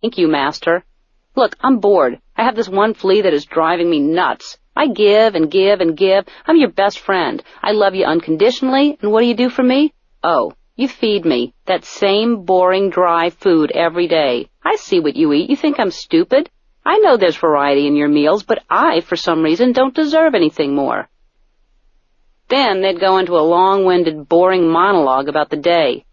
Thank you, master. Look, I'm bored. I have this one flea that is driving me nuts. I give and give and give. I'm your best friend. I love you unconditionally, and what do you do for me? Oh, you feed me that same boring, dry food every day. I see what you eat. You think I'm stupid? I know there's variety in your meals, but I, for some reason, don't deserve anything more. Then they'd go into a long-winded, boring monologue about the day.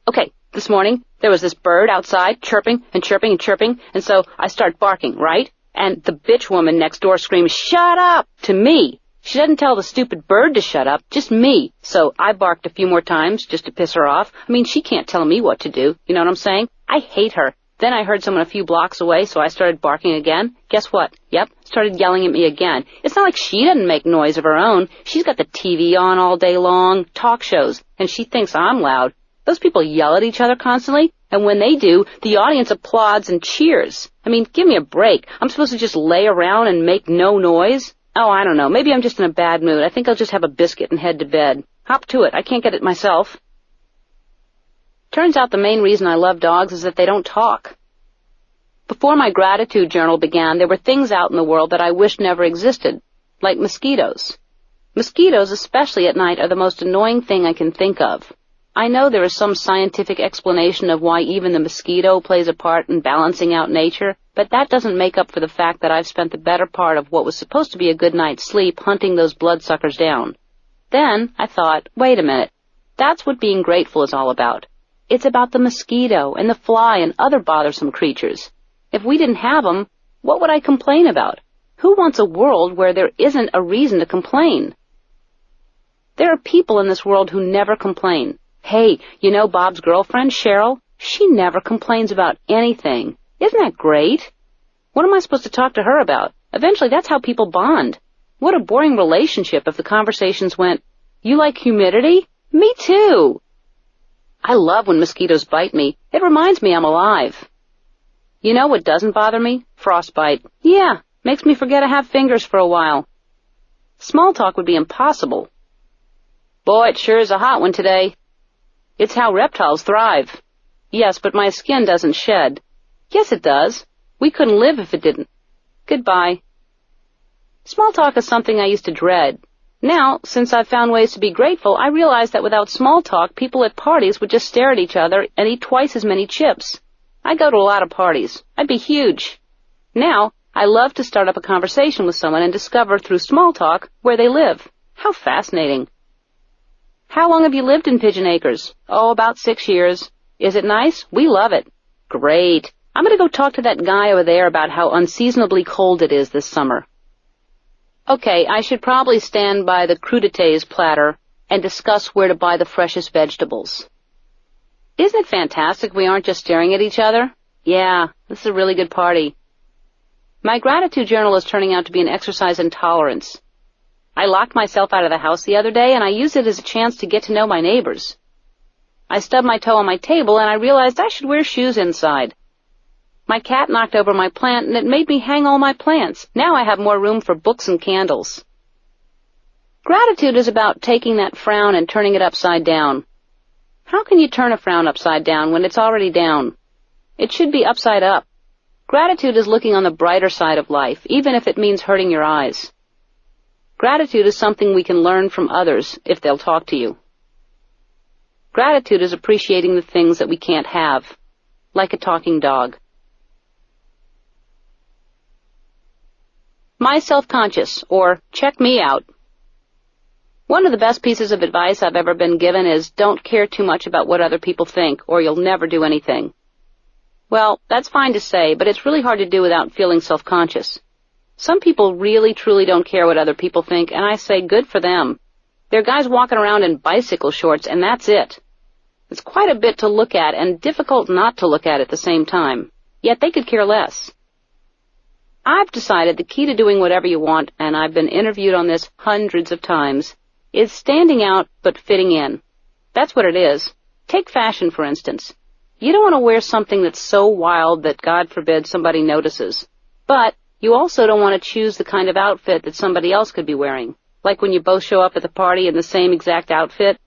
Okay, this morning, there was this bird outside chirping and chirping and chirping, and so I start barking, right? And the bitch woman next door screams, "Shut up!" to me. She doesn't tell the stupid bird to shut up, just me. So I barked a few more times just to piss her off. I mean, she can't tell me what to do. You know what I'm saying? I hate her. Then I heard someone a few blocks away, so I started barking again. Guess what? Yep, started yelling at me again. It's not like she doesn't make noise of her own. She's got the TV on all day long, talk shows, and she thinks I'm loud. Those people yell at each other constantly, and when they do, the audience applauds and cheers. I mean, give me a break. I'm supposed to just lay around and make no noise? Oh, I don't know. Maybe I'm just in a bad mood. I think I'll just have a biscuit and head to bed. Hop to it. I can't get it myself. Turns out the main reason I love dogs is that they don't talk. Before my gratitude journal began, there were things out in the world that I wished never existed, like mosquitoes. Mosquitoes, especially at night, are the most annoying thing I can think of. I know there is some scientific explanation of why even the mosquito plays a part in balancing out nature, but that doesn't make up for the fact that I've spent the better part of what was supposed to be a good night's sleep hunting those bloodsuckers down. Then I thought, wait a minute, that's what being grateful is all about. It's about the mosquito and the fly and other bothersome creatures. If we didn't have them, what would I complain about? Who wants a world where there isn't a reason to complain? There are people in this world who never complain. Hey, you know Bob's girlfriend, Cheryl? She never complains about anything. Isn't that great? What am I supposed to talk to her about? Eventually, that's how people bond. What a boring relationship if the conversations went, "You like humidity? Me too." I love when mosquitoes bite me. It reminds me I'm alive. You know what doesn't bother me? Frostbite. Yeah, makes me forget I have fingers for a while. Small talk would be impossible. Boy, it sure is a hot one today. It's how reptiles thrive. Yes, but my skin doesn't shed. Yes, it does. We couldn't live if it didn't. Goodbye. Small talk is something I used to dread. Now, since I've found ways to be grateful, I realize that without small talk, people at parties would just stare at each other and eat twice as many chips. I go to a lot of parties. I'd be huge. Now, I love to start up a conversation with someone and discover through small talk where they live. How fascinating. How long have you lived in Pigeon Acres? Oh, about 6 years. Is it nice? We love it. Great. I'm going to go talk to that guy over there about how unseasonably cold it is this summer. Okay, I should probably stand by the crudités platter and discuss where to buy the freshest vegetables. Isn't it fantastic we aren't just staring at each other? Yeah, this is a really good party. My gratitude journal is turning out to be an exercise in tolerance. I locked myself out of the house the other day, and I used it as a chance to get to know my neighbors. I stubbed my toe on my table, and I realized I should wear shoes inside. My cat knocked over my plant, and it made me hang all my plants. Now I have more room for books and candles. Gratitude is about taking that frown and turning it upside down. How can you turn a frown upside down when it's already down? It should be upside up. Gratitude is looking on the brighter side of life, even if it means hurting your eyes. Gratitude is something we can learn from others if they'll talk to you. Gratitude is appreciating the things that we can't have, like a talking dog. My self-conscious, or check me out. One of the best pieces of advice I've ever been given is don't care too much about what other people think, or you'll never do anything. Well, that's fine to say, but it's really hard to do without feeling self-conscious. Some people really, truly don't care what other people think, and I say good for them. There are guys walking around in bicycle shorts, and that's it. It's quite a bit to look at, and difficult not to look at the same time. Yet they could care less. I've decided the key to doing whatever you want, and I've been interviewed on this hundreds of times, is standing out but fitting in. That's what it is. Take fashion, for instance. You don't want to wear something that's so wild that, God forbid, somebody notices. But you also don't want to choose the kind of outfit that somebody else could be wearing. Like when you both show up at the party in the same exact outfit.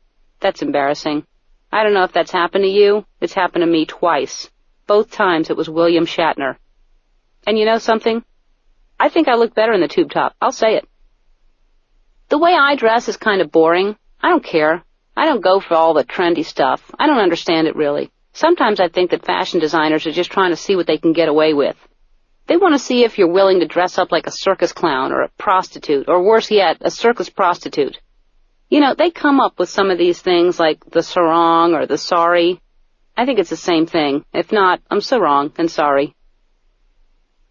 That's embarrassing. I don't know if that's happened to you. It's happened to me twice. Both times it was William Shatner. And you know something? I think I look better in the tube top. I'll say it. The way I dress is kind of boring. I don't care. I don't go for all the trendy stuff. I don't understand it really. Sometimes I think that fashion designers are just trying to see what they can get away with. They want to see if you're willing to dress up like a circus clown or a prostitute, or worse yet, a circus prostitute. You know, they come up with some of these things like the sarong or the sari. I think it's the same thing. If not, I'm so wrong and sorry.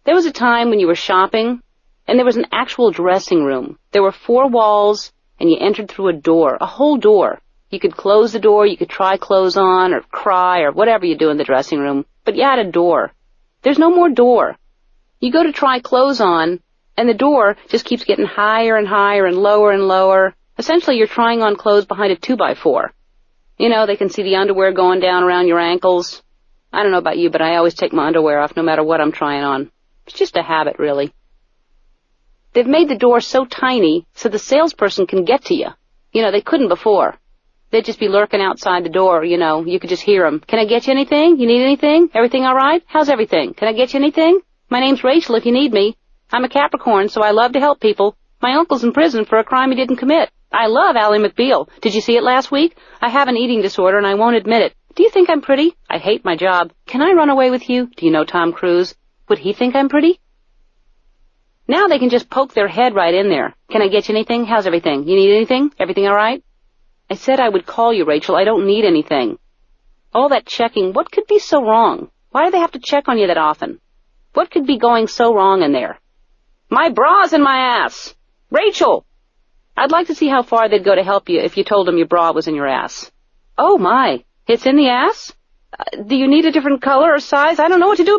There was a time when you were shopping, and there was an actual dressing room. There were 4 walls, and you entered through a door, a whole door. You could close the door, you could try clothes on, or cry, or whatever you do in the dressing room, but you had a door. There's no more door. You go to try clothes on, and the door just keeps getting higher and higher and lower. Essentially, you're trying on clothes behind a 2x4. You know, they can see the underwear going down around your ankles. I don't know about you, but I always take my underwear off no matter what I'm trying on. It's just a habit, really. They've made the door so tiny so the salesperson can get to you. You know, they couldn't before. They'd just be lurking outside the door, you know. You could just hear them. Can I get you anything? You need anything? Everything all right? How's everything? Can I get you anything? My name's Rachel if you need me. I'm a Capricorn, so I love to help people. My uncle's in prison for a crime he didn't commit. I love Ally McBeal. Did you see it last week? I have an eating disorder and I won't admit it. Do you think I'm pretty? I hate my job. Can I run away with you? Do you know Tom Cruise? Would he think I'm pretty? Now they can just poke their head right in there. Can I get you anything? How's everything? You need anything? Everything all right? I said I would call you, Rachel. I don't need anything. All that checking, what could be so wrong? Why do they have to check on you that often? What could be going so wrong in there? My bra's in my ass. Rachel! I'd like to see how far they'd go to help you if you told them your bra was in your ass. Oh, my. It's in the ass? Do you need a different color or size? I don't know what to do.